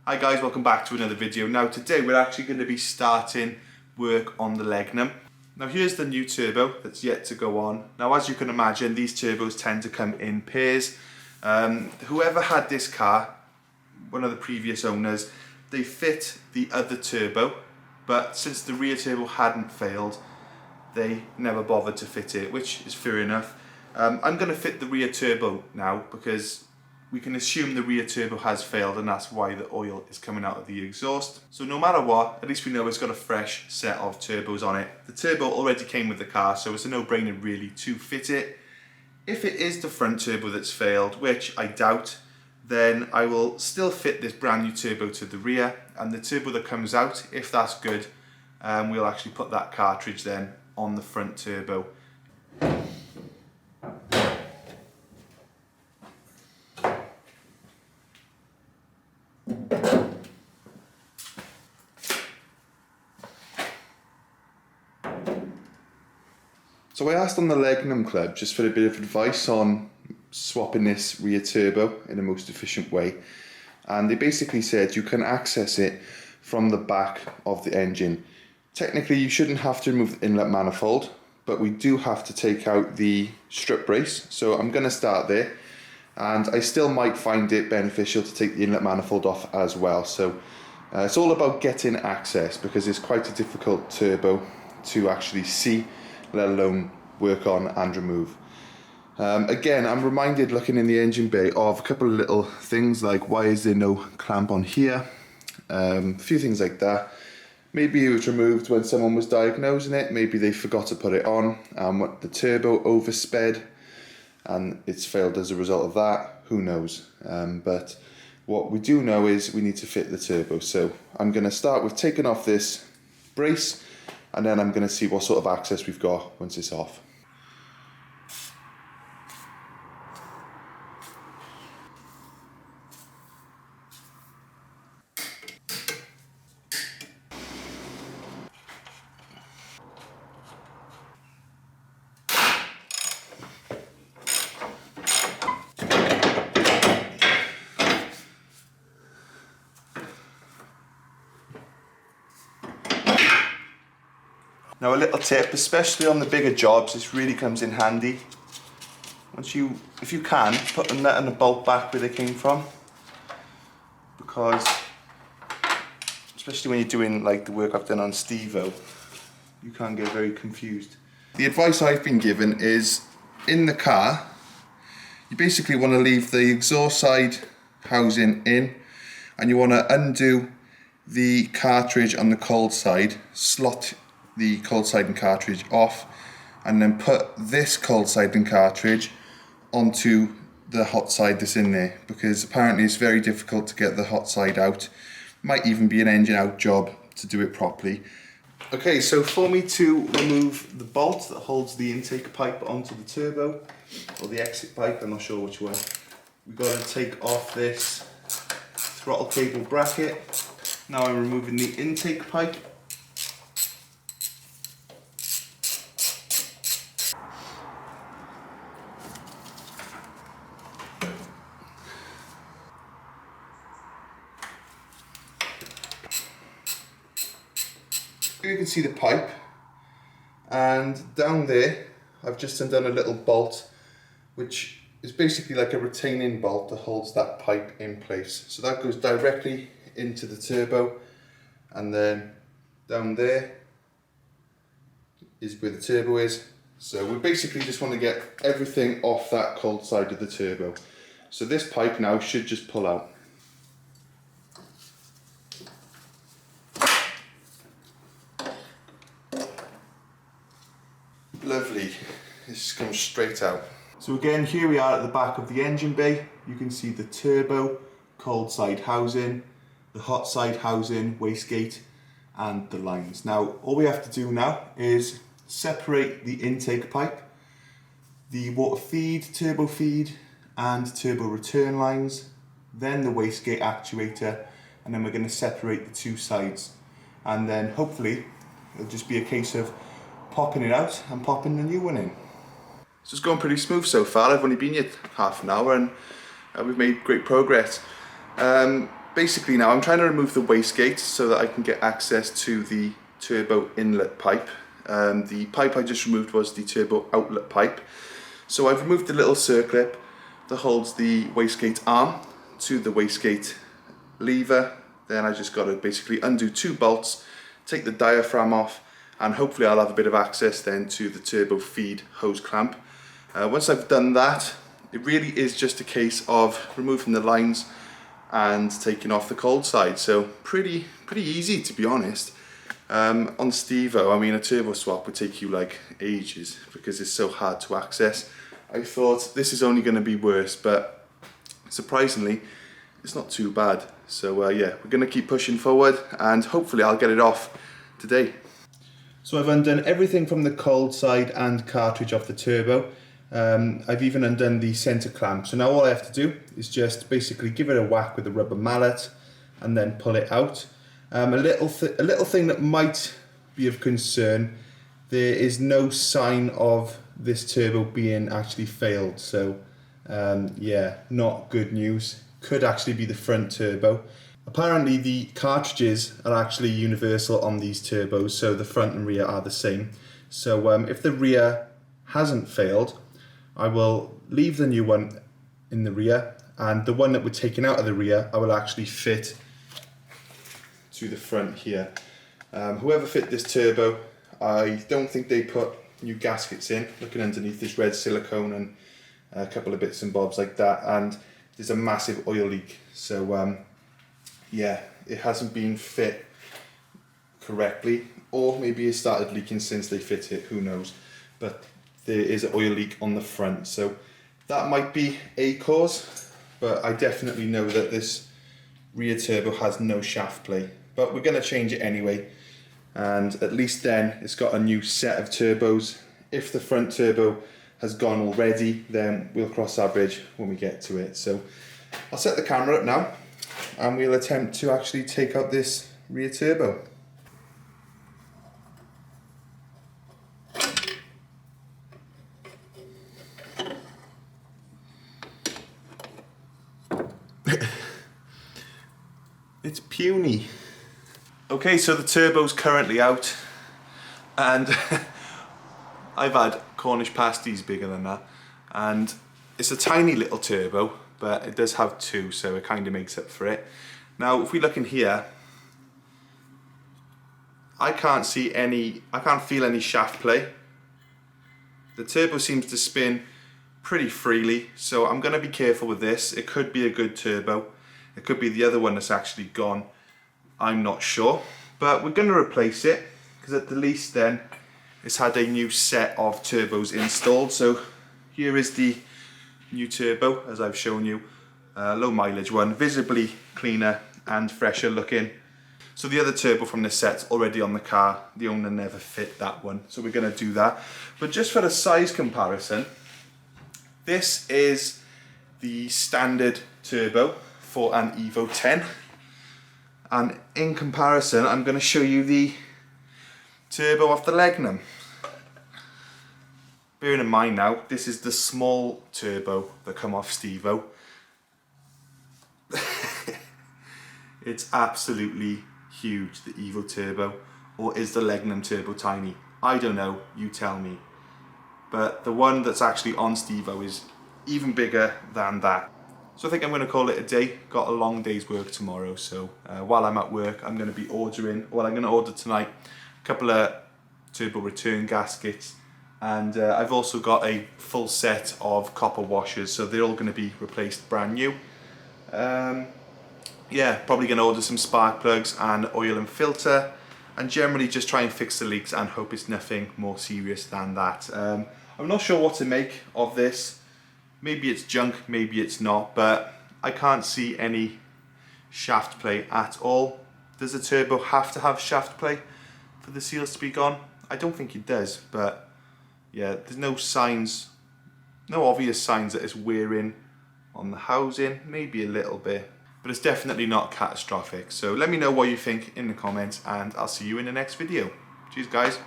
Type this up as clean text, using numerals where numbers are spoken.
Hi guys, welcome back to another video. Now today we're actually going to be starting work on the Legnum. Now here's the new turbo that's yet to go on. Now as you can imagine, these turbos tend to come in pairs. Whoever had this car, one of the previous owners, they fit the other turbo, but since the rear turbo hadn't failed, they never bothered to fit it, which is fair enough. I'm going to fit the rear turbo now because we can assume the rear turbo has failed and that's why the oil is coming out of the exhaust. So no matter what, at least we know it's got a fresh set of turbos on it. The turbo already came with the car, so it's a no-brainer really to fit it. If it is the front turbo that's failed, which I doubt, then I will still fit this brand new turbo to the rear, and the turbo that comes out, if that's good, we'll actually put that cartridge then on the front turbo. So I asked on the Legnum Club just for a bit of advice on swapping this rear turbo in the most efficient way, and they basically said you can access it from the back of the engine. Technically you shouldn't have to remove the inlet manifold, but we do have to take out the strut brace, so I'm going to start there, and I still might find it beneficial to take the inlet manifold off as well. So it's all about getting access because it's quite a difficult turbo to actually see, let alone work on and remove. Again, I'm reminded looking in the engine bay of a couple of little things like why is there no clamp on here, a few things like that. Maybe it was removed when someone was diagnosing it, maybe they forgot to put it on, the turbo oversped and it's failed as a result of that, who knows. But what we do know is we need to fit the turbo, so I'm going to start with taking off this brace, and then I'm going to see what sort of access we've got once it's off. Now a little tip, especially on the bigger jobs, this really comes in handy. If you can, put the nut and the bolt back where they came from, because especially when you're doing like the work I've done on Stevo, you can get very confused. The advice I've been given is, in the car, you basically want to leave the exhaust side housing in, and you want to undo the cartridge on the cold side, slot the cold side and cartridge off, and then put this cold side and cartridge onto the hot side that's in there, because apparently it's very difficult to get the hot side out. Might even be an engine out job to do it properly. Okay, so for me to remove the bolt that holds the intake pipe onto the turbo, or the exit pipe, I'm not sure which one, we've got to take off this throttle cable bracket. Now I'm removing the intake pipe. Here you can see the pipe, and down there I've just undone a little bolt which is basically like a retaining bolt that holds that pipe in place. So that goes directly into the turbo, and then down there is where the turbo is. So we basically just want to get everything off that cold side of the turbo. So this pipe now should just pull out. Lovely, this comes straight out. So again, here we are at the back of the engine bay. You can see the turbo, cold side housing, the hot side housing, wastegate, and the lines. Now, all we have to do now is separate the intake pipe, the water feed, turbo feed, and turbo return lines, then the wastegate actuator, and then we're going to separate the two sides. And then hopefully, it'll just be a case of popping it out and popping the new one in. So it's going pretty smooth so far. I've only been here half an hour and we've made great progress. basically now I'm trying to remove the wastegate so that I can get access to the turbo inlet pipe. The pipe I just removed was the turbo outlet pipe. So I've removed the little circlip that holds the wastegate arm to the wastegate lever. Then I just got to basically undo 2 bolts, take the diaphragm off, and hopefully I'll have a bit of access then to the turbo feed hose clamp. Once I've done that, it really is just a case of removing the lines and taking off the cold side. So pretty easy, to be honest. On Stevo, I mean, a turbo swap would take you like ages because it's so hard to access. I thought this is only going to be worse, but surprisingly it's not too bad. So yeah, we're going to keep pushing forward and hopefully I'll get it off today. So I've undone everything from the cold side and cartridge off the turbo. I've even undone the center clamp. So now all I have to do is just basically give it a whack with a rubber mallet and then pull it out. A little thing that might be of concern, there is no sign of this turbo being actually failed. So yeah, not good news. Could actually be the front turbo. Apparently the cartridges are actually universal on these turbos, so the front and rear are the same. So if the rear hasn't failed, I will leave the new one in the rear, and the one that we're taking out of the rear I will actually fit to the front here. Whoever fit this turbo, I don't think they put new gaskets in. Looking underneath this red silicone and a couple of bits and bobs like that, and there's a massive oil leak. So yeah, it hasn't been fit correctly, or maybe it started leaking since they fit it, who knows. But there is an oil leak on the front, so that might be a cause, but I definitely know that this rear turbo has no shaft play. But we're going to change it anyway, and at least then it's got a new set of turbos. If the front turbo has gone already, then we'll cross our bridge when we get to it. So I'll set the camera up now and we'll attempt to actually take out this rear turbo. It's puny. Okay, so the turbo's currently out, and I've had Cornish pasties bigger than that, and it's a tiny little turbo, but it does have 2, so it kind of makes up for it. Now if we look in here, I can't feel any shaft play. The turbo seems to spin pretty freely, so I'm going to be careful with this. It could be a good turbo, it could be the other one that's actually gone, I'm not sure. But we're going to replace it, because at the least then it's had a new set of turbos installed. So here is the new turbo, as I've shown you, low mileage one, visibly cleaner and fresher looking. So the other turbo from this set's already on the car, the owner never fit that one, so we're going to do that. But just for a size comparison, this is the standard turbo for an Evo 10, and in comparison I'm going to show you the turbo off the Legnum. Bearing in mind now, this is the small turbo that come off Stevo. It's absolutely huge, the Evo turbo. Or is the Legnum turbo tiny? I don't know, you tell me. But the one that's actually on Stevo is even bigger than that. So I think I'm going to call it a day. Got a long day's work tomorrow, so while I'm at work I'm going to be ordering, well, I'm going to order tonight a couple of turbo return gaskets, and I've also got a full set of copper washers, so they're all going to be replaced brand new. Yeah, probably going to order some spark plugs and oil and filter, and generally just try and fix the leaks and hope it's nothing more serious than that. I'm not sure what to make of this. Maybe it's junk, maybe it's not, but I can't see any shaft play at all. Does the turbo have to have shaft play for the seals to be gone? I don't think it does, but yeah, there's no signs, no obvious signs that it's wearing on the housing, maybe a little bit, but it's definitely not catastrophic. So let me know what you think in the comments, and I'll see you in the next video. Cheers guys.